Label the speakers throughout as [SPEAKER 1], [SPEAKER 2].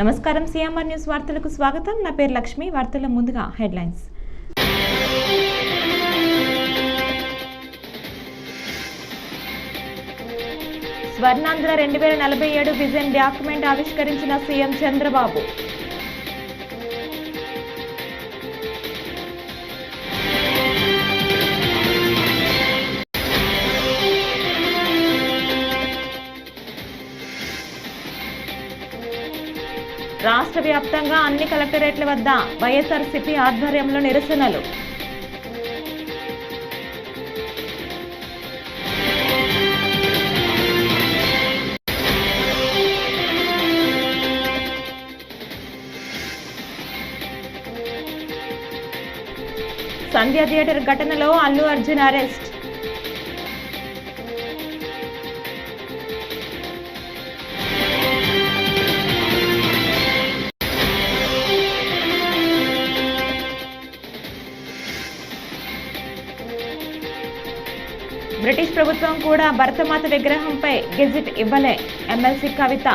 [SPEAKER 1] నమస్కారం CMR news వార్తలకు స్వాగతం. నా పేరు లక్ష్మి. వార్తల ముందుగా హెడ్లైన్స్. స్వర్ణాంధ్ర 2047 విజన్ డాక్యుమెంట్ ఆవిష్కరించిన సీఎం చంద్రబాబు. రాష్ట్ర వ్యాప్తంగా అన్ని కలెక్టరేట్ల వద్ద వైఎస్ఆర్సీపీ ఆధ్వర్యంలో నిరసనలు. సంధ్య థియేటర్ ఘటనలో అల్లు అర్జున్ అరెస్ట్. బ్రిటిష్ ప్రభుత్వం కూడా భరతమాత విగ్రహంపై గెజిట్ ఇవ్వలే. ఎమ్మెల్సీ కవిత.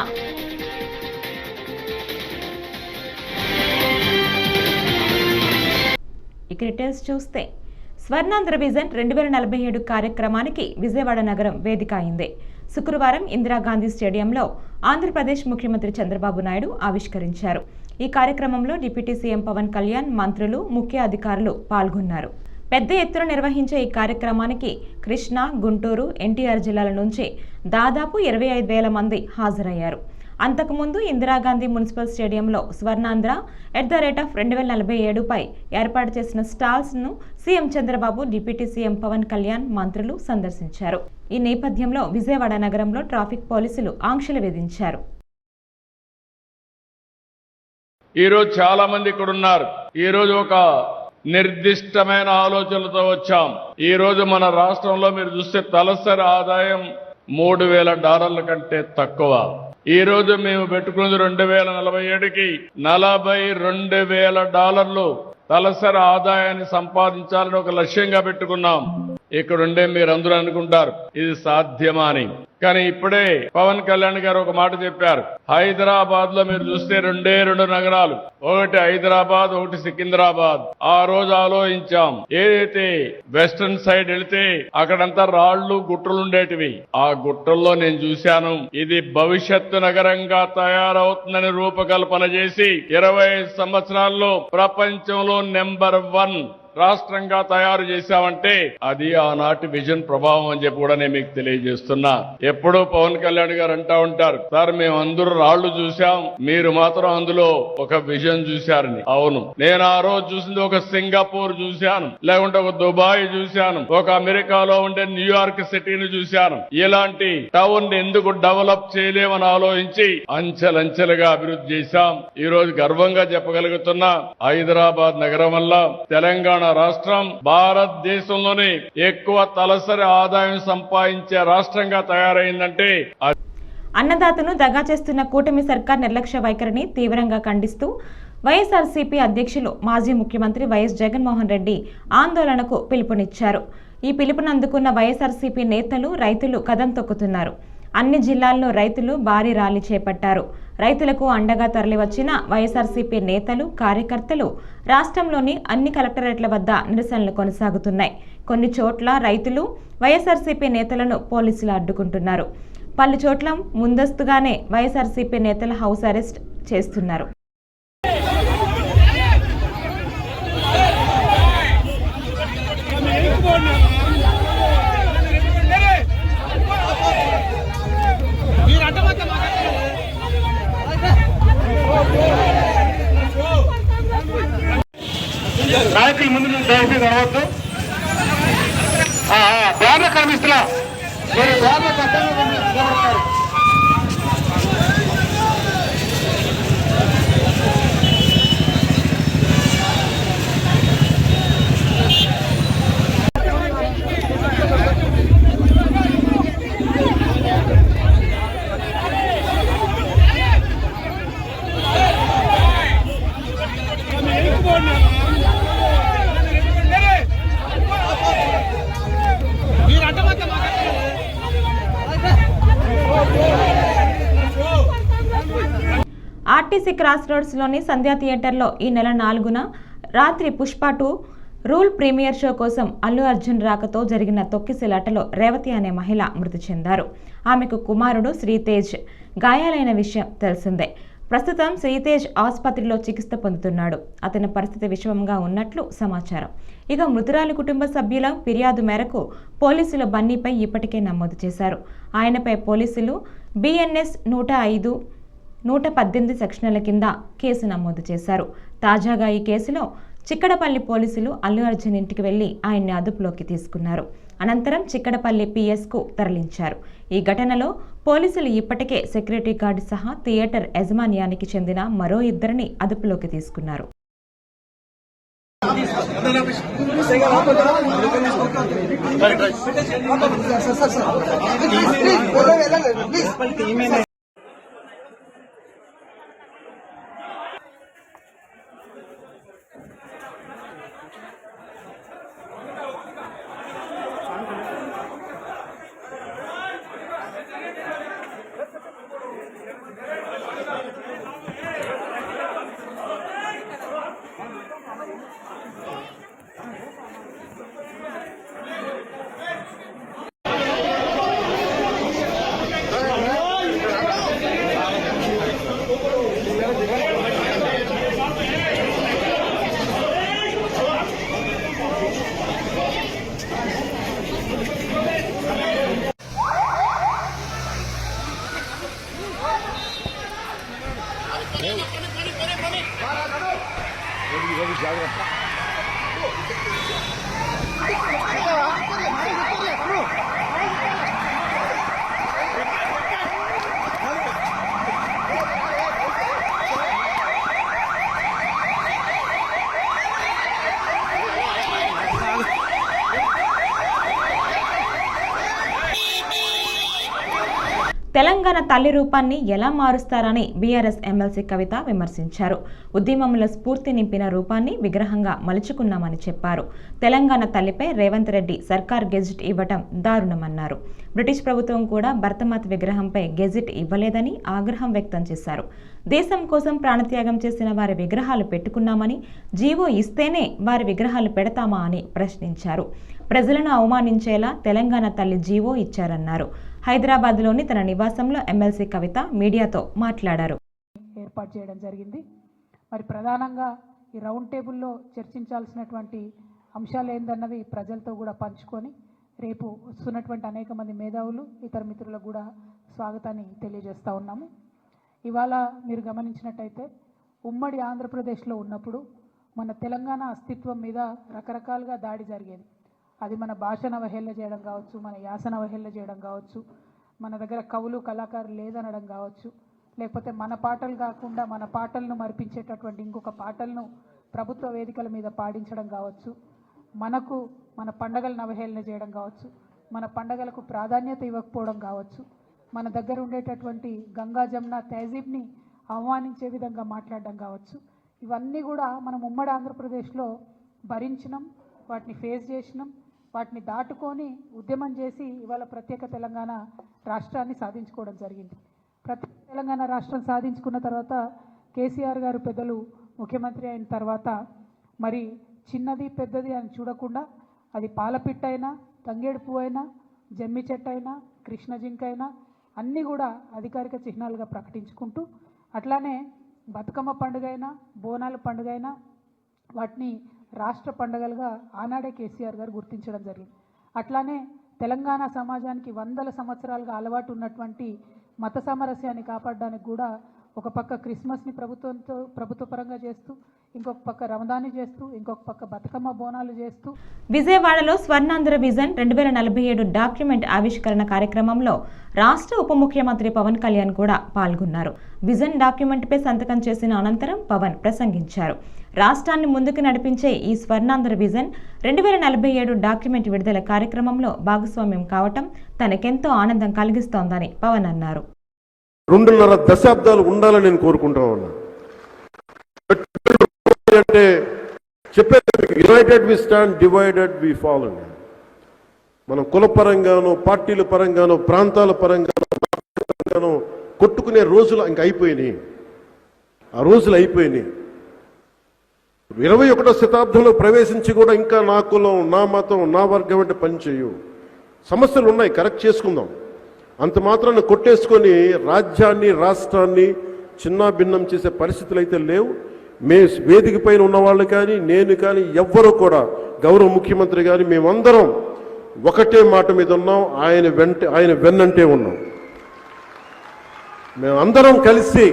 [SPEAKER 1] ఇక డీటెయిల్స్ చూస్తే స్వర్ణాంధ్ర విజన్ 2047 కార్యక్రమానికి విజయవాడ నగరం వేదిక అయింది. శుక్రవారం ఇందిరాగాంధీ స్టేడియంలో ఆంధ్రప్రదేశ్ ముఖ్యమంత్రి చంద్రబాబు నాయుడు ఆవిష్కరించారు. ఈ కార్యక్రమంలో డిప్యూటీ సీఎం పవన్ కళ్యాణ్, మంత్రులు, ముఖ్య అధికారులు పాల్గొన్నారు. పెద్ద ఎత్తున నిర్వహించే ఈ కార్యక్రమానికి కృష్ణా, గుంటూరు, ఎన్టీఆర్ జిల్లాల నుంచి దాదాపు 25,000 మంది హాజరయ్యారు. అంతకుముందు ఇందిరాగాంధీ మున్సిపల్ స్టేడియంలో స్వర్ణాంధ్ర @2047 పై ఏర్పాటు చేసిన స్టాల్స్ ను CM Chandrababu, deputy CM Pawan Kalyan, మంత్రులు సందర్శించారు. ఈ నేపథ్యంలో విజయవాడ నగరంలో ట్రాఫిక్ పోలీసులు ఆంక్షలు విధించారు.
[SPEAKER 2] ఈరోజు చాలా మంది ఇక్కడ ఉన్నారు. ఈరోజు ఒక నిర్దిష్టమైన ఆలోచనలతో వచ్చాం. ఈ రోజు మన రాష్ట్రంలో మీరు చూస్తే తలసరి ఆదాయం $3,000 కంటే తక్కువ. ఈ రోజు మేము పెట్టుకున్నది 2047కి $42,000 తలసరి ఆదాయాన్ని సంపాదించాలని ఒక లక్ష్యంగా పెట్టుకున్నాం. ఇక్కడుండే మీరందరూ అనుకుంటారు ఇది సాధ్యమా అని. కానీ ఇప్పుడే పవన్ కళ్యాణ్ గారు ఒక మాట చెప్పారు. హైదరాబాద్ లో మీరు చూస్తే రెండు నగరాలు, ఒకటి హైదరాబాద్, ఒకటి సికింద్రాబాద్. ఆ రోజు ఆలోచించాం, ఏదైతే వెస్టర్న్ సైడ్ వెళితే అక్కడంతా రాళ్లు, గుట్టలు ఉండేటివి. ఆ గుట్టల్లో నేను చూశాను, ఇది భవిష్యత్తు నగరంగా తయారవుతుందని రూపకల్పన చేసి 25 సంవత్సరాల్లో ప్రపంచంలో నెంబర్ 1 రాష్ట్రంగా తయారు చేశామంటే అది ఆనాటి విజన్ ప్రభావం అని చెప్పి కూడా నేను మీకు తెలియజేస్తున్నా. ఎప్పుడూ పవన్ కళ్యాణ్ గారు అంటా ఉంటారు, సార్ మేము అందరూ రాళ్లు చూశాం, మీరు మాత్రం అందులో ఒక విజన్ చూశారని. అవును, నేను ఆ రోజు చూసింది ఒక సింగపూర్ చూశాను, లేకుంటే ఒక దుబాయ్ చూశాను, ఒక అమెరికాలో ఉండే న్యూయార్క్ సిటీని చూశాను. ఇలాంటి టౌన్ ఎందుకు డెవలప్ చేయలేమని ఆలోచించి అంచెలంచెలుగా అభివృద్ధి చేశాం. ఈ రోజు గర్వంగా చెప్పగలుగుతున్నా, హైదరాబాద్ నగరం వల్ల తెలంగాణ రాష్ట్రం భారతదేశంలోనే ఎక్కువ తలసరి ఆదాయం సంపాదించే రాష్ట్రంగా తయారైందంటే.
[SPEAKER 1] అన్నదాతను దగా చేస్తున్న కూటమి సర్కార్ నిర్లక్ష్య వైఖరిని తీవ్రంగా ఖండిస్తూ వైఎస్ఆర్సీపీ అధ్యక్షులు, మాజీ ముఖ్యమంత్రి వైఎస్ జగన్మోహన్ రెడ్డి ఆందోళనకు పిలుపునిచ్చారు. ఈ పిలుపును అందుకున్న వైఎస్ఆర్సీపీ నేతలు, రైతులు కదం తొక్కుతున్నారు. అన్ని జిల్లాల్లో రైతులు భారీ ర్యాలీ చేపట్టారు. రైతులకు అండగా తరలివచ్చిన వైఎస్ఆర్సీపీ నేతలు, కార్యకర్తలు రాష్ట్రంలోని అన్ని కలెక్టరేట్ల వద్ద నిరసనలు కొనసాగుతున్నాయి. కొన్ని చోట్ల రైతులు, వైఎస్ఆర్సీపీ నేతలను పోలీసులు అడ్డుకుంటున్నారు. పలు చోట్ల ముందస్తుగానే వైఎస్ఆర్సీపీ నేతల హౌస్ అరెస్ట్ చేస్తున్నారు.
[SPEAKER 3] నాయకుల ముందు దయచేసి రావద్దు. బ్యానర్ కనిపిస్తున్నా, మీరు బ్యానర్ కనిపిస్తున్నారు. మీరు అడ్డమక్క
[SPEAKER 1] ఆర్టీసీ క్రాస్ రోడ్స్లోని సంధ్యా థియేటర్లో ఈ నెల 4న రాత్రి పుష్ప 2 రూల్ ప్రీమియర్ షో కోసం అల్లు అర్జున్ రాకతో జరిగిన తొక్కిసలాటలో రేవతి అనే మహిళ మృతి చెందారు. ఆమెకు కుమారుడు శ్రీతేజ్ గాయాలైన విషయం తెలిసిందే. ప్రస్తుతం శ్రీతేజ్ ఆసుపత్రిలో చికిత్స పొందుతున్నాడు. అతని పరిస్థితి విషమంగా ఉన్నట్లు సమాచారం. ఇక మృతురాలి కుటుంబ సభ్యుల ఫిర్యాదు మేరకు పోలీసులు బన్నీపై ఇప్పటికే నమోదు చేశారు. ఆయనపై పోలీసులు BNS 105, 118 సెక్షన్ల కింద కేసు నమోదు చేశారు. తాజాగా ఈ కేసులో చిక్కడపల్లి పోలీసులు అల్లు అర్జున్ ఇంటికి వెళ్లి ఆయన్ని అదుపులోకి తీసుకున్నారు. అనంతరం చిక్కడపల్లి PS కు తరలించారు. ఈ ఘటనలో పోలీసులు ఇప్పటికే సెక్యూరిటీ గార్డు సహా థియేటర్ యాజమాన్యానికి చెందిన మరో 2ని అదుపులోకి తీసుకున్నారు. తెలంగాణ తల్లి రూపాన్ని ఎలా మారుస్తారని బీఆర్ఎస్ ఎమ్మెల్సీ కవిత విమర్శించారు. ఉద్యమంలో స్ఫూర్తి నింపిన రూపాన్ని విగ్రహంగా మలుచుకున్నామని చెప్పారు. తెలంగాణ తల్లిపై రేవంత్ రెడ్డి సర్కార్ గెజిట్ ఇవ్వటం దారుణమన్నారు. బ్రిటిష్ ప్రభుత్వం కూడా భరతమాత విగ్రహంపై గెజిట్ ఇవ్వలేదని ఆగ్రహం వ్యక్తం చేశారు. దేశం కోసం ప్రాణత్యాగం చేసిన వారి విగ్రహాలు పెట్టుకున్నామని, జీవో ఇస్తేనే వారి విగ్రహాలు పెడతామా అని ప్రశ్నించారు. ప్రజలను అవమానించేలా తెలంగాణ తల్లి జీవో ఇచ్చారన్నారు. హైదరాబాద్లోని తన నివాసంలో ఎమ్మెల్సీ కవిత మీడియాతో మాట్లాడారు.
[SPEAKER 4] ఏర్పాటు చేయడం జరిగింది. మరి ప్రధానంగా ఈ రౌండ్ టేబుల్లో చర్చించాల్సినటువంటి అంశాలు ఏందన్నవి ప్రజలతో కూడా పంచుకొని రేపు వస్తున్నటువంటి అనేక మంది మేధావులు ఇతర మిత్రులకు కూడా స్వాగతాన్ని తెలియజేస్తూ ఉన్నాము. ఇవాళ మీరు గమనించినట్టయితే ఉమ్మడి ఆంధ్రప్రదేశ్లో ఉన్నప్పుడు మన తెలంగాణ అస్తిత్వం మీద రకరకాలుగా దాడి జరిగేది. అది మన భాషను అవహేళన చేయడం కావచ్చు, మన యాసను అవహేళన చేయడం కావచ్చు, మన దగ్గర కవులు కళాకారులు లేదనడం కావచ్చు, లేకపోతే మన పాటలు కాకుండా మన పాటలను మరిపించేటటువంటి ఇంకొక పాటలను ప్రభుత్వ వేదికల మీద పాడించడం కావచ్చు, మనకు మన పండగలను అవహేళన చేయడం కావచ్చు, మన పండగలకు ప్రాధాన్యత ఇవ్వకపోవడం కావచ్చు, మన దగ్గర ఉండేటటువంటి గంగా జమున తహజీబ్ని అవమానించే విధంగా మాట్లాడడం కావచ్చు. ఇవన్నీ కూడా మనం ఉమ్మడి ఆంధ్రప్రదేశ్లో భరించినాం, వాటిని ఫేస్ చేసినాం, వాటిని దాటుకొని ఉద్యమం చేసి ఇవాళ ప్రత్యేక తెలంగాణ రాష్ట్రాన్ని సాధించుకోవడం జరిగింది. ప్రత్యేక తెలంగాణ రాష్ట్రం సాధించుకున్న తర్వాత కేసీఆర్ గారు పెద్దలు ముఖ్యమంత్రి అయిన తర్వాత మరి చిన్నది పెద్దది అని చూడకుండా అది పాలపిట్ట అయినా, తంగేడు పువ్వు అయినా, జమ్మి చెట్టు అయినా, కృష్ణ జింక అయినా అన్నీ కూడా అధికారిక చిహ్నాలుగా ప్రకటించుకుంటూ, అట్లానే బతుకమ్మ పండుగ అయినా, బోనాల పండుగ అయినా వాటిని రాష్ట్ర పండుగలుగా ఆనాడే కేసీఆర్ గారు గుర్తించడం జరిగింది. అట్లానే తెలంగాణ సమాజానికి వందల సంవత్సరాలుగా అలవాటు ఉన్నటువంటి మత సామరస్యాన్ని కాపాడడానికి కూడా ఒక పక్క క్రిస్మస్ని ప్రభుత్వ పరంగా చేస్తూ, ఇంకొక పక్క రమదాన్ని చేస్తూ, ఇంకొక పక్క బతుకమ్మ బోనాలు చేస్తూ.
[SPEAKER 1] విజయవాడలో స్వర్ణాంధ్ర విజన్ 2047 డాక్యుమెంట్ ఆవిష్కరణ కార్యక్రమంలో రాష్ట్ర ఉప ముఖ్యమంత్రి పవన్ కళ్యాణ్ కూడా పాల్గొన్నారు. విజన్ డాక్యుమెంట్పై సంతకం చేసిన అనంతరం పవన్ ప్రసంగించారు. రాష్ట్రాన్ని ముందుకు నడిపించే ఈ స్వర్ణాంధ్ర విజన్ 2047 డాక్యుమెంట్ విడుదల కార్యక్రమంలో భాగస్వామ్యం కావటం తనకెంతో ఆనందం కలిగిస్తోందని పవన్ అన్నారు.
[SPEAKER 5] 2.5 దశాబ్దాలు ఉండాలని నేను కోరుకుంటా ఉన్నా. అంటే చెప్పేది united we stand, divided we fall అని. మనం కుల పరంగానో, పార్టీల పరంగానో, ప్రాంతాల పరంగానో కొట్టుకునే రోజులు ఇంక అయిపోయినాయి. ఆ రోజులు అయిపోయినాయి. 21వ శతాబ్దంలో ప్రవేశించి కూడా ఇంకా నా కులం, నా మతం, నా వర్గం అంటే పని చేయు. సమస్యలు ఉన్నాయి, కరెక్ట్ చేసుకుందాం. అంత మాత్రాన్ని కొట్టేసుకొని రాజ్యాన్ని, రాష్ట్రాన్ని చిన్నా భిన్నం చేసే పరిస్థితులు అయితే లేవు. వేదిక పైన ఉన్నవాళ్ళు కానీ, నేను కానీ, ఎవ్వరూ కూడా, గౌరవ ముఖ్యమంత్రి గారి మేమందరం ఒకటే మాట మీద ఉన్నాం. ఆయన వెన్నంటే ఉన్నాం. మేమందరం కలిసి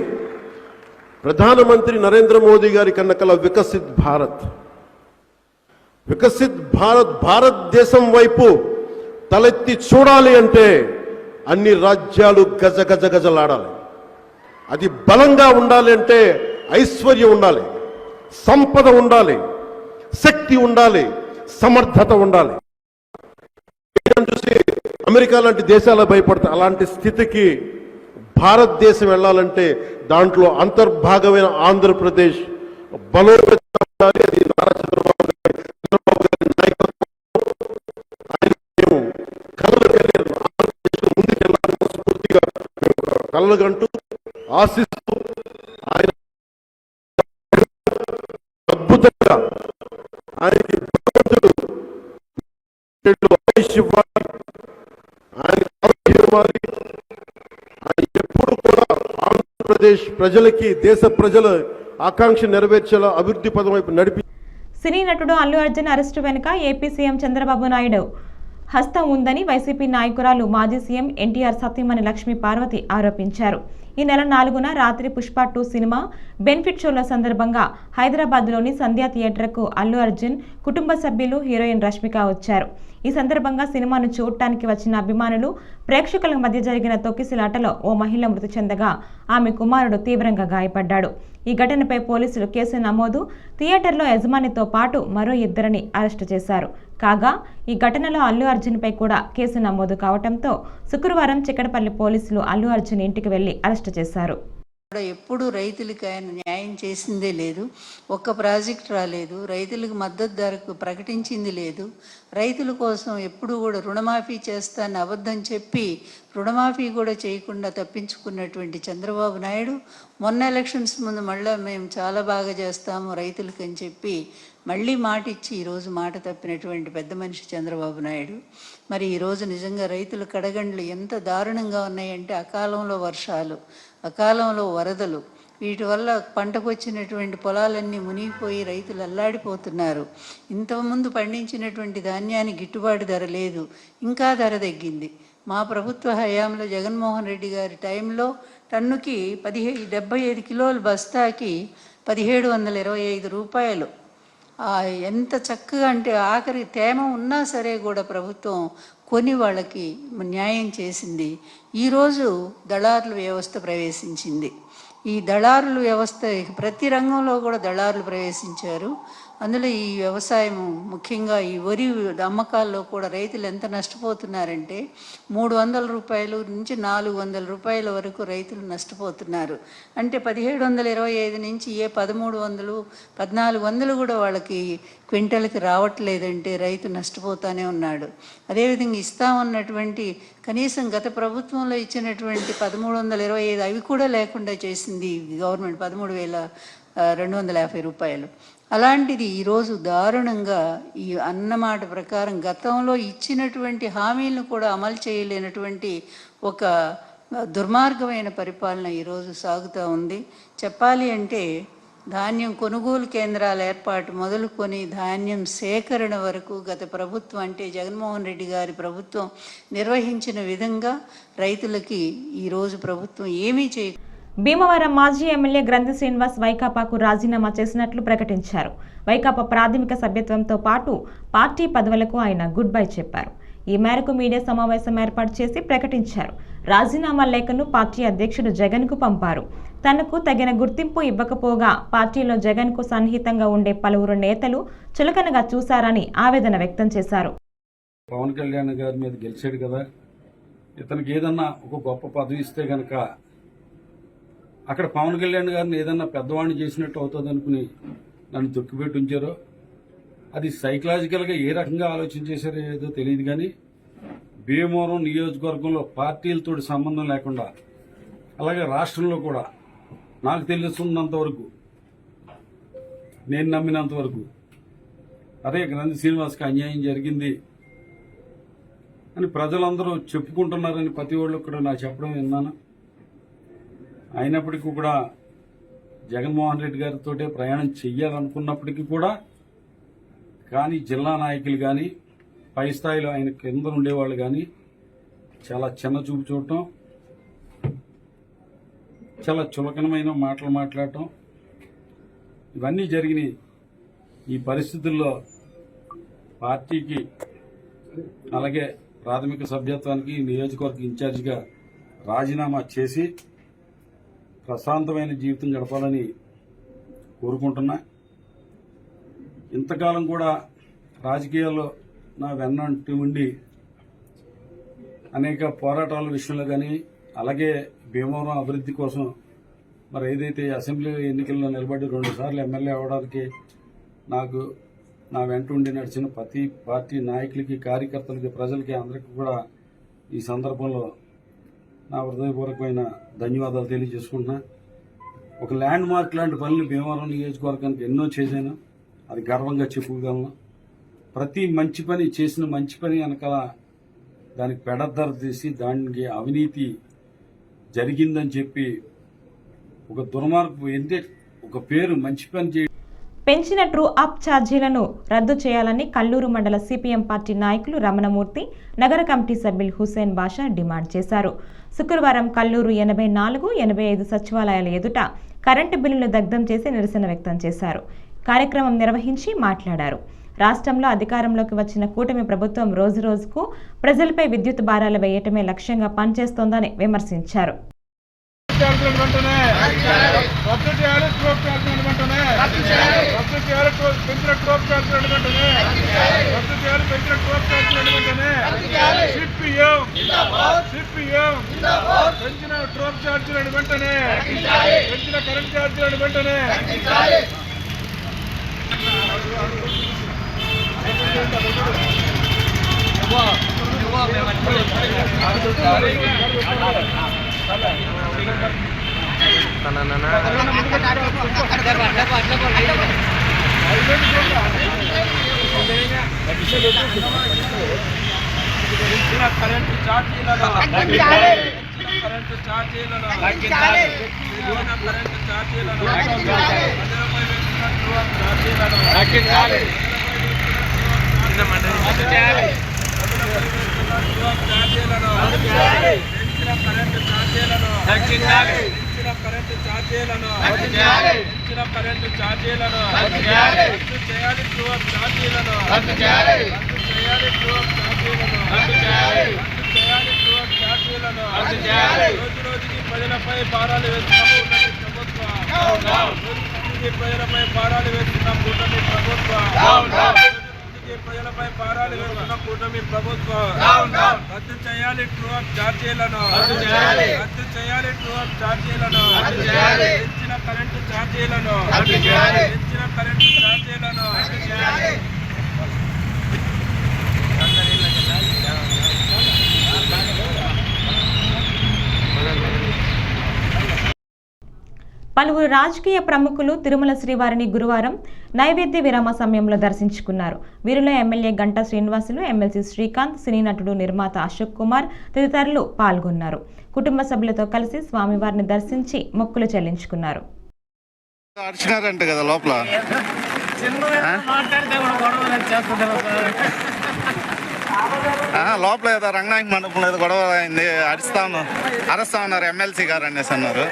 [SPEAKER 5] ప్రధానమంత్రి నరేంద్ర మోదీ గారి కన్నకల వికసిత్ భారత్, భారతదేశం వైపు తలెత్తి చూడాలి అంటే అన్ని రాజ్యాలు గజగజలాడాలి. అది బలంగా ఉండాలి అంటే ఐశ్వర్యం ఉండాలి, సంపద ఉండాలి, శక్తి ఉండాలి, సమర్థత ఉండాలి. చూసి అమెరికా లాంటి దేశాలు భయపడతాయి. అలాంటి స్థితికి భారతదేశం వెళ్ళాలంటే దాంట్లో అంతర్భాగమైన ఆంధ్రప్రదేశ్ బలోపేతం ఉండాలి. అది నారా చంద్రబాబు గారి నాయకత్వం. ఆయన ముందుకు వెళ్ళాలని స్ఫూర్తిగా కలలుగంటూ ఆశిస్తూ ఆయన అద్భుతంగా ఆయనకి భగవంతుడు ఆయుష్ ఇవ్వాలి, ఆయన ఆరోగ్యం ఇవ్వాలి. ఆయన ఎప్పుడు కూడా ఆంధ్రప్రదేశ్ ప్రజలకి, దేశ ప్రజల ఆకాంక్ష నెరవేర్చేలా అభివృద్ధి పదం వైపు నడిపి.
[SPEAKER 1] సినీ నటుడు అల్లు అర్జున్ అరెస్టు వెనుక ఏపీ సీఎం చంద్రబాబు నాయుడు హస్తం ఉందని వైసీపీ నాయకురాలు మాజీ సీఎం ఎన్టీఆర్ సతీమణి లక్ష్మీ పార్వతి ఆరోపించారు. ఈ నెల 4న రాత్రి పుష్ప 2 సినిమా బెనిఫిట్ షోల సందర్భంగా హైదరాబాద్లోని సంధ్యా థియేటర్కు అల్లు అర్జున్ కుటుంబ సభ్యులు, హీరోయిన్ రష్మిక వచ్చారు. ఈ సందర్భంగా సినిమాను చూడటానికి వచ్చిన అభిమానులు, ప్రేక్షకుల మధ్య జరిగిన తొక్కిసలాటలో ఓ మహిళ మృతి చెందగా ఆమె కుమారుడు తీవ్రంగా గాయపడ్డాడు. ఈ ఘటనపై పోలీసులు కేసు నమోదు, థియేటర్లో యజమానితో పాటు మరో 2 అరెస్టు చేశారు. కాగా ఈ ఘటనలో అల్లు అర్జున్పై కూడా కేసు నమోదు కావడంతో శుక్రవారం చిక్కడపల్లి పోలీసులు అల్లు అర్జున్ ఇంటికి వెళ్లి అరెస్టు చేశారు.
[SPEAKER 6] ఎప్పుడు రైతులకు ఆయన న్యాయం చేసిందే లేదు. ఒక్క ప్రాజెక్ట్ రాలేదు, రైతులకు మద్దతు ధరకు ప్రకటించింది లేదు. రైతుల కోసం ఎప్పుడు కూడా రుణమాఫీ చేస్తానని అబద్ధం చెప్పి రుణమాఫీ కూడా చేయకుండా తప్పించుకున్నటువంటి చంద్రబాబు నాయుడు మొన్న ఎలక్షన్స్ ముందు మళ్ళీ మేము చాలా బాగా చేస్తాము రైతులకు అని చెప్పి మళ్ళీ మాట ఇచ్చి ఈరోజు మాట తప్పినటువంటి పెద్ద మనిషి చంద్రబాబు నాయుడు. మరి ఈరోజు నిజంగా రైతుల కడగండ్లు ఎంత దారుణంగా ఉన్నాయంటే అకాలంలో వర్షాలు, అకాలంలో వరదలు, వీటి వల్ల పంటకు వచ్చినటువంటి పొలాలన్నీ మునిగిపోయి రైతులు అల్లాడిపోతున్నారు. ఇంతకుముందు పండించినటువంటి ధాన్యానికి గిట్టుబాటు ధర లేదు, ఇంకా ధర తగ్గింది. మా ప్రభుత్వ హయాంలో జగన్మోహన్ రెడ్డి గారి టైంలో టన్నుకి 75 కిలోల బస్తాకి 1725 రూపాయలు. ఎంత చక్కగా అంటే ఆఖరి తేమ ఉన్నా సరే కూడా ప్రభుత్వం కొని వాళ్ళకి న్యాయం చేసింది. ఈరోజు దళారుల వ్యవస్థ ప్రవేశించింది. ఈ దళారుల వ్యవస్థ ప్రతి రంగంలో కూడా దళారులు ప్రవేశించారు. అందులో ఈ వ్యవసాయం ముఖ్యంగా ఈ వరి అమ్మకాల్లో కూడా రైతులు ఎంత నష్టపోతున్నారంటే 300 రూపాయలు నుంచి 400 రూపాయల వరకు రైతులు నష్టపోతున్నారు. అంటే 1725 నుంచి 1300, 1400 కూడా వాళ్ళకి క్వింటల్కి రావట్లేదంటే రైతు నష్టపోతానే ఉన్నాడు. అదేవిధంగా ఇస్తామన్నటువంటి కనీసం గత ప్రభుత్వంలో ఇచ్చినటువంటి 1325 అవి కూడా లేకుండా చేసింది గవర్నమెంట్, 13,250 రూపాయలు. అలాంటిది ఈరోజు దారుణంగా ఈ అన్నమాట ప్రకారం గతంలో ఇచ్చినటువంటి హామీలను కూడా అమలు చేయలేనటువంటి ఒక దుర్మార్గమైన పరిపాలన ఈరోజు సాగుతూ ఉంది. చెప్పాలి అంటే ధాన్యం కొనుగోలు కేంద్రాల ఏర్పాటు మొదలుకొని ధాన్యం సేకరణ వరకు గత ప్రభుత్వం అంటే జగన్మోహన్ రెడ్డి గారి ప్రభుత్వం నిర్వహించిన విధంగా రైతులకి ఈరోజు ప్రభుత్వం ఏమీ
[SPEAKER 1] భీమవరం మాజీ ఎమ్మెల్యే గ్రంథి శ్రీనివాస్ వైకాపాకు రాజీనామా చేసినట్లు ప్రకటించారు. వైకాపా ప్రాథమిక సభ్యత్వంతో పాటు పార్టీ పదవులకు ఆయన గుడ్ బై చెప్పారు. ఈ మేరకు మీడియా సమావేశం ఏర్పాటు చేసి ప్రకటించారు. రాజీనామా లేఖను పార్టీ అధ్యక్షుడు జగన్కు పంపారు. తనకు తగిన గుర్తింపు ఇవ్వకపోగా పార్టీలో జగన్కు సన్నిహితంగా ఉండే పలువురు నేతలు చులకనగా చూశారని ఆవేదన వ్యక్తం చేశారు.
[SPEAKER 7] పవన్ కళ్యాణ్ గారి మీద గెలిచాడు కదా, ఇతనికి ఏదన్నా ఒక గొప్ప పదవి ఇస్తే గనక అక్కడ పవన్ కళ్యాణ్ గారిని ఏదన్నా పెద్దవాడిని చేసినట్టు అవుతుంది అనుకుని నన్ను తొక్కిపెట్టి ఉంచారో, అది సైకలాజికల్గా ఏ రకంగా ఆలోచన చేశారో ఏదో తెలియదు. కానీ భీమవరం నియోజకవర్గంలో పార్టీలతో సంబంధం లేకుండా అలాగే రాష్ట్రంలో కూడా నాకు తెలుస్తున్నంత వరకు, నేను నమ్మినంత వరకు అరే గ్రంథి శ్రీనివాస్కి అన్యాయం జరిగింది అని ప్రజలందరూ చెప్పుకుంటున్నారని ప్రతి వాళ్ళు కూడా నాకు చెప్పడం విన్నాను. అయినప్పటికీ కూడా జగన్మోహన్ రెడ్డి గారితో ప్రయాణం చెయ్యాలనుకున్నప్పటికీ కూడా కానీ జిల్లా నాయకులు కానీ పై స్థాయిలో ఆయన కింద ఉండేవాళ్ళు కానీ చాలా చిన్న చూపు చూడటం, చాలా చులకనమైన మాటలు మాట్లాడటం ఇవన్నీ జరిగినాయి. ఈ పరిస్థితుల్లో పార్టీకి అలాగే ప్రాథమిక సభ్యత్వానికి నియోజకవర్గ ఇన్ఛార్జిగా రాజీనామా చేసి ప్రశాంతమైన జీవితం గడపాలని కోరుకుంటున్నా. ఇంతకాలం కూడా రాజకీయాల్లో నా వెన్నంటి ఉండి అనేక పోరాటాల విషయంలో కానీ అలాగే భీమవరం అభివృద్ధి కోసం మరి ఏదైతే అసెంబ్లీ ఎన్నికల్లో నిలబడి 2 సార్లు ఎమ్మెల్యే అవడానికి నాకు నా వెంట ఉండి నడిచిన ప్రతి పార్టీ నాయకులకి, కార్యకర్తలకి, ప్రజలకి అందరికీ కూడా ఈ సందర్భంలో నా హృదయపూర్వకమైన ధన్యవాదాలు తెలియజేసుకుంటున్నా. ఒక ల్యాండ్ మార్క్ లాంటి పనులు భీమవరం నియోజకవర్గానికి ఎన్నో చేశాను, అది గర్వంగా చెప్పుకోగలను. ప్రతి మంచి పని చేసిన మంచి పని వెనకాల దానికి పెడద్దర తీసి దానికి అవినీతి జరిగిందని చెప్పి ఒక దుర్మార్గం ఏంటే ఒక పేరు మంచి పని చేయ
[SPEAKER 1] పెంచిన ట్రూ అప్ ఛార్జీలను రద్దు చేయాలని కల్లూరు మండల సిపిఎం పార్టీ నాయకులు రమణమూర్తి, నగర కమిటీ సభ్యులు హుసేన్ బాషా డిమాండ్ చేశారు. శుక్రవారం కల్లూరు 84, 85 సచివాలయాల ఎదుట కరెంటు బిల్లులు దగ్ధం చేసి నిరసన వ్యక్తం చేశారు. కార్యక్రమం నిర్వహించి మాట్లాడారు. రాష్ట్రంలో అధికారంలోకి వచ్చిన కూటమి ప్రభుత్వం రోజురోజుకు ప్రజలపై విద్యుత్ భారాలు వేయటమే లక్ష్యంగా పనిచేస్తోందని విమర్శించారు.
[SPEAKER 2] ప్రజలపై భారాలు వేస్తున్న కూటమి ప్రభుత్వం ప్రజలపై భారాలు వేస్తున్న కూటమి ప్రభుత్వం రద్దు చేయాలి ట్రూ అప్ ఛార్జీలను, రద్దు చేయాలి ట్రూ అప్ ఛార్జీలను, పెంచిన కరెంటు ఛార్జీలను, పెంచిన కరెంటు ఛార్జీలను
[SPEAKER 1] పలువురు రాజకీయ ప్రముఖులు తిరుమల శ్రీవారిని గురువారం నైవేద్య విరామ సమయంలో దర్శించుకున్నారు. వీరిలో ఎమ్మెల్యే గంటా శ్రీనివాసులు, ఎమ్మెల్సీ శ్రీకాంత్, సినీ నటుడు నిర్మాత అశోక్ కుమార్ తదితరులు పాల్గొన్నారు. కుటుంబ సభ్యులతో కలిసి స్వామివారిని దర్శించి మొక్కులు చెల్లించుకున్నారు.
[SPEAKER 8] లోపల ఏదో రంగనాయక మండపంలో ఏదో గొడవ అయింది, అరుస్తా ఉన్నారు ఎమ్మెల్సీ గారు అనేసి అన్నారు.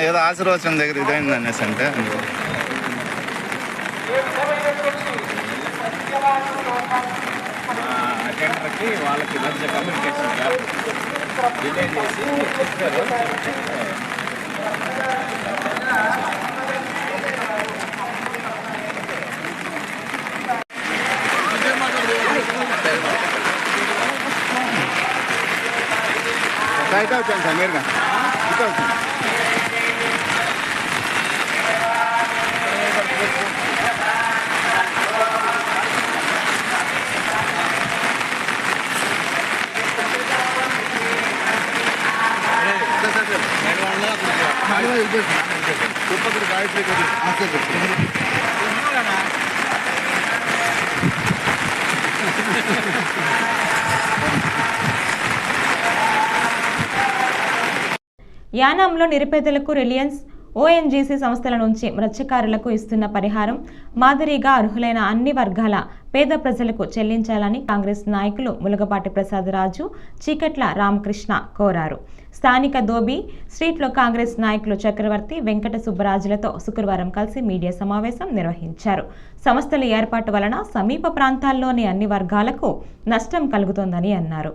[SPEAKER 8] ఏదో ఆశీర్వచనం దగ్గర ఇదైంది అనేసి అంటే
[SPEAKER 2] అటెండర్కి వాళ్ళకి మధ్య కమ్యూనికేషన్ గ్యాప్ డిలే చేసి చెప్పారు.
[SPEAKER 8] అయితే వచ్చాను సార్ మీరుగా ఇటు వచ్చాను.
[SPEAKER 1] యానాంలో నిరుపేదలకు రిలయన్స్ ఓఎన్జీసీ సంస్థల నుంచి మత్స్యకారులకు ఇస్తున్న పరిహారం మాదిరిగా అర్హులైన అన్ని వర్గాల పేద ప్రజలకు చెల్లించాలని కాంగ్రెస్ నాయకులు ములగపాటి ప్రసాదరాజు, చీకట్ల రామకృష్ణ కోరారు. స్థానిక దోబి స్ట్రీట్లో కాంగ్రెస్ నాయకులు చక్రవర్తి, వెంకట సుబ్బరాజులతో శుక్రవారం కలిసి మీడియా సమావేశం నిర్వహించారు. సంస్థల ఏర్పాటు వలన సమీప ప్రాంతాల్లోని అన్ని వర్గాలకు నష్టం కలుగుతోందని అన్నారు.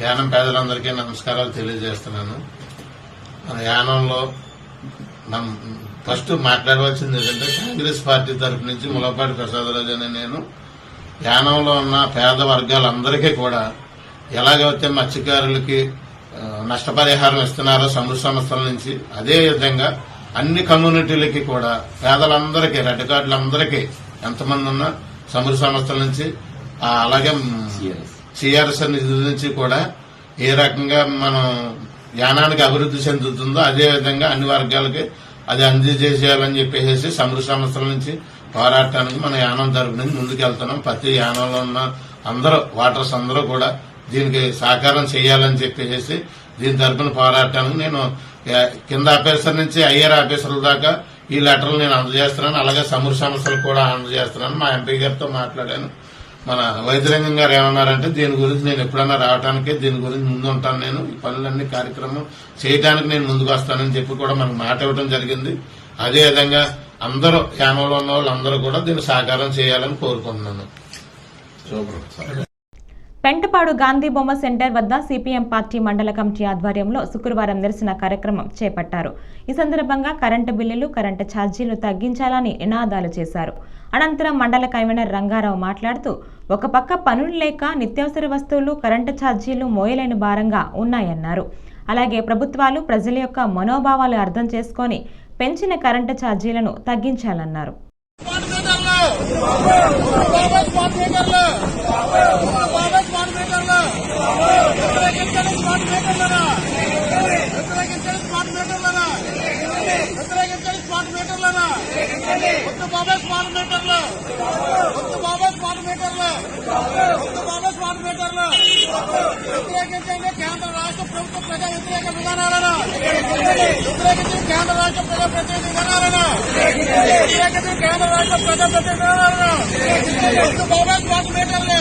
[SPEAKER 9] యానం పేదలందరికీ నమస్కారాలు తెలియజేస్తున్నాను. మన యానంలో మనం ఫస్ట్ మాట్లాడవలసింది ఏంటంటే కాంగ్రెస్ పార్టీ తరఫు నుంచి ములపాటి ప్రసాదరాజు అనే నేను యానంలో ఉన్న పేద వర్గాలందరికీ కూడా ఎలాగైతే మత్స్యకారులకి నష్టపరిహారం ఇస్తున్నారో సమృద్ధి సంస్థల నుంచి, అదే విధంగా అన్ని కమ్యూనిటీలకి కూడా పేదలందరికీ రెడ్ కార్డులందరికీ ఎంతమంది ఉన్నా సమృద్ధి సంస్థల నుంచి అలాగే సిఆర్ఎస్ నిధుల నుంచి కూడా ఏ రకంగా మనం యానానికి అభివృద్ధి చెందుతుందో అదే విధంగా అన్ని వర్గాలకి అది అందజేసేయాలని చెప్పేసి సమృద్ధి సంస్థల నుంచి పోరాటానికి మన యానం తరపు నుంచి ముందుకెళ్తున్నాం. ప్రతి యానంలో ఉన్న అందరూ వాటర్స్ అందరూ కూడా దీనికి సహకారం చేయాలని చెప్పేసి దీని తరపున పోరాటానికి నేను కింద ఆఫీసర్ నుంచి హయ్యర్ ఆఫీసర్ల దాకా ఈ లెటర్లు నేను అందజేస్తున్నాను. అలాగే సమృద్ధి సంస్థలు కూడా అందజేస్తున్నాను. మా ఎంపీ గారితో మాట్లాడాను. మన వైద్యరంగం గారు ఏమన్నారంటే దీని గురించి నేను ఎప్పుడన్నా రావడానికి దీని గురించి ముందు ఉంటాను, నేను ఈ పనులన్నీ కార్యక్రమం చేయడానికి నేను ముందుకు వస్తానని చెప్పి కూడా మనకు మాట ఇవ్వడం జరిగింది. అదేవిధంగా అందరూ యానంలో ఉన్న వాళ్ళందరూ కూడా దీన్ని సహకారం చేయాలని కోరుకుంటున్నాను.
[SPEAKER 1] పెంటపాడు గాంధీ బొమ్మ సెంటర్ వద్ద సిపిఎం పార్టీ మండల కమిటీ ఆధ్వర్యంలో శుక్రవారం నిరసన కార్యక్రమం చేపట్టారు. ఈ సందర్భంగా కరెంటు బిల్లులు, కరెంటు ఛార్జీలు తగ్గించాలని నినాదాలు చేశారు. అనంతరం మండల కన్వీనర్ రంగారావు మాట్లాడుతూ, ఒక పక్క పనులు లేక నిత్యావసర వస్తువులు, కరెంటు ఛార్జీలు మోయలేని భారంగా ఉన్నాయన్నారు. అలాగే ప్రభుత్వాలు ప్రజల యొక్క మనోభావాలు అర్థం చేసుకొని పెంచిన కరెంటు ఛార్జీలను తగ్గించాలన్నారు.
[SPEAKER 3] కేంద్ర రాష్ట్ర ప్రభుత్వ ప్రజా వ్యతిరేక విధానాలను కేంద్ర రాష్ట్ర ప్రజా వ్యతిరేక విధానాలను కేంద్ర రాష్ట్ర ప్రజా వ్యతిరేక విధానాలను స్మార్ట్ మీటర్లు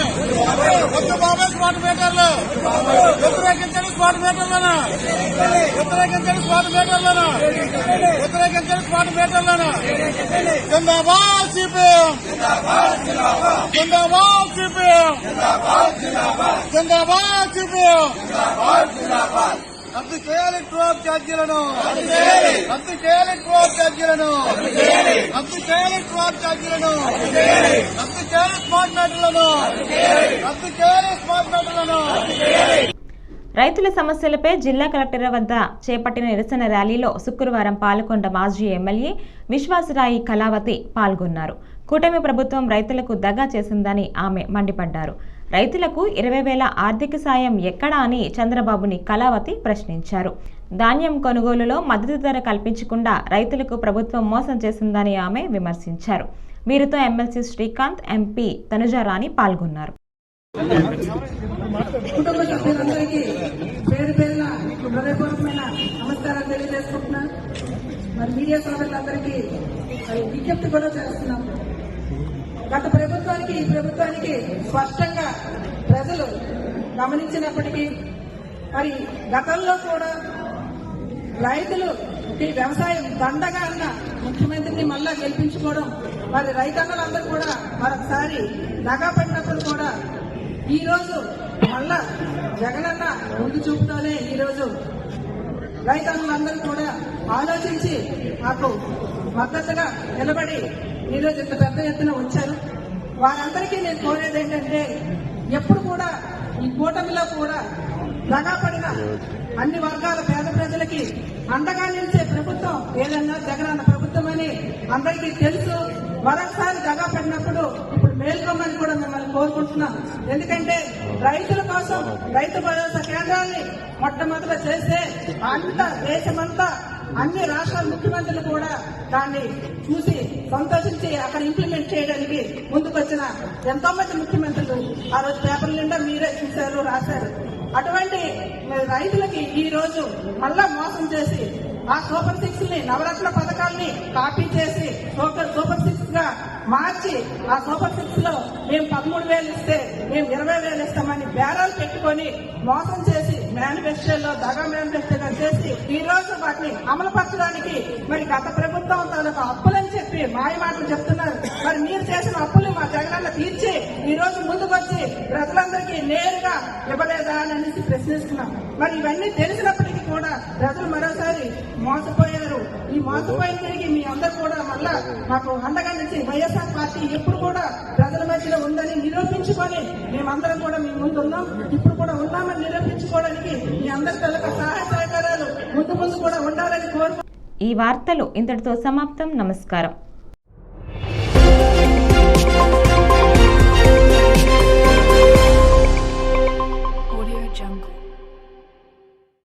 [SPEAKER 3] స్మార్ట్ మీటర్లు వ్యతిరేకించండి. స్మార్ట్ మీటర్లను వ్యతిరేకించండి. స్మార్ట్ మీటర్లను వ్యతిరేకించండి. స్మార్ట్ మీటర్లను జిందాబాద్ సిపిఎం, జిందాబాద్ సిపిఎం, జిందాబాద్ సిపిఎం. రద్దు చేయాలి ట్రోప్ ఛార్జీలను, రద్దు చేయాలి ట్రోప్ ఛార్జీలను, రద్దు చేయాలి ట్రోప్ ఛార్జీలను, రద్దు చేయాలి స్మార్ట్ మీటర్లను, రద్దు చేయాలి స్మార్ట్ మీటర్లను.
[SPEAKER 1] రైతుల సమస్యలపై జిల్లా కలెక్టర్ వద్ద చేపట్టిన నిరసన ర్యాలీలో శుక్రవారం పాలకొండ మాజీ ఎమ్మెల్యే విశ్వాసరాయి కళావతి పాల్గొన్నారు. కూటమి ప్రభుత్వం రైతులకు దగా చేసిందని ఆమె మండిపడ్డారు. రైతులకు 20,000 ఆర్థిక సాయం ఎక్కడా అని చంద్రబాబుని కళావతి ప్రశ్నించారు. ధాన్యం కొనుగోలులో మద్దతు ధర కల్పించకుండా రైతులకు ప్రభుత్వం మోసం చేసిందని ఆమె విమర్శించారు. వీరితో ఎమ్మెల్సీ శ్రీకాంత్, ఎంపీ తనుజారాణి పాల్గొన్నారు.
[SPEAKER 10] కుటుంబ సభ్యులందరికీ పేరు పేరున హృదయపూర్వకమైన నమస్కారాలు తెలియజేసుకుంటున్నాను. మరి మీడియా సోదరులందరికీ విజ్ఞప్తి కూడా చేస్తున్నాం. గత ప్రభుత్వానికి ఈ ప్రభుత్వానికి స్పష్టంగా ప్రజలు గమనించినప్పటికీ మరి గతంలో కూడా రైతులు వ్యవసాయం దండగా అన్న ముఖ్యమంత్రిని మళ్ళా గెలిపించుకోవడం, మరి రైతన్నలందరూ కూడా మరొకసారి దగా పడినప్పుడు కూడా ఈ రోజు మళ్ళా జగనన్న ముందు చూపుతోనే ఈ రోజు రైతన్నులందరూ కూడా ఆలోచించి మాకు మద్దతుగా నిలబడి ఈరోజు ఇంత పెద్ద ఎత్తున వచ్చారు. వారందరికీ నేను కోరేది ఏంటంటే ఎప్పుడు కూడా ఈ కూటమిలో కూడా దగాపడిన అన్ని వర్గాల పేద ప్రజలకి అండగా నిలిచే ప్రభుత్వం ఏదన్నా జగనన్న ప్రభుత్వం అని అందరికీ తెలుసు. మరొకసారి దగా పడినప్పుడు ఇప్పుడు మేల్కోమని కూడా మిమ్మల్ని కోరుకుంటున్నాం. ఎందుకంటే రైతుల కోసం రైతు భరోసా కేంద్రాన్ని మొట్టమొదట చేస్తే అంతా దేశమంతా అన్ని రాష్ట్రాల ముఖ్యమంత్రులు కూడా దాన్ని చూసి సంతోషించి అక్కడ ఇంప్లిమెంట్ చేయడానికి ముందుకొచ్చిన ఎంతో మంది ముఖ్యమంత్రులు ఆ రోజు పేపర్ల నిండా మీరే చూశారు, రాశారు. అటువంటి రైతులకి ఈ రోజు మళ్ళా మోసం చేసి ఆ సూపర్ 6 ని నవరత్న పథకాల్ని కాపీ చేసి సూపర్ 6 గా మార్చి ఆ సూపర్ 6 లో మేము 13,000 ఇస్తే మేము 20,000 ఇస్తామని బేరాలు పెట్టుకొని మోసం చేసి మేనిఫెస్టోలో దగా మేనిఫెస్టోగా చేసి ఈ రోజు వాటిని అమలుపరచడానికి మరి గత ప్రభుత్వం తాలూకు అప్పులని చెప్పి మాయ మాటలు చెప్తున్నారు. మరి మీరు చేసిన అప్పులు మా జగనన్న తీర్చి ఈ రోజు ముందుకొచ్చి ప్రజలందరికీ నేరుగా ఇవ్వలేదా అని అనేసి ప్రశ్నిస్తున్నాం. మరి ఇవన్నీ తెలిసినప్పటికీ కూడా ప్రజలు మరోసారి మోసపోయారు. ఈ మోసపోయిన తిరిగి మీ అందరూ కూడా మళ్ళా మాకు అండగా నుంచి వైఎస్ఆర్ పార్టీ ఎప్పుడు కూడా ప్రజల మధ్యలో ఉందని నిరూపించుకొని మేమందరం కూడా మీ ముందు ఉన్నాం, ఇప్పుడు కూడా ఉన్నామని నిరూపించుకోవడానికి మీ అందరి తలక సహాయ సహకారాలు ముందు కూడా ఉండాలని కోరుకుంటున్నాం.
[SPEAKER 1] ఈ వార్తలు ఇంతటితో సమాప్తం. నమస్కారం.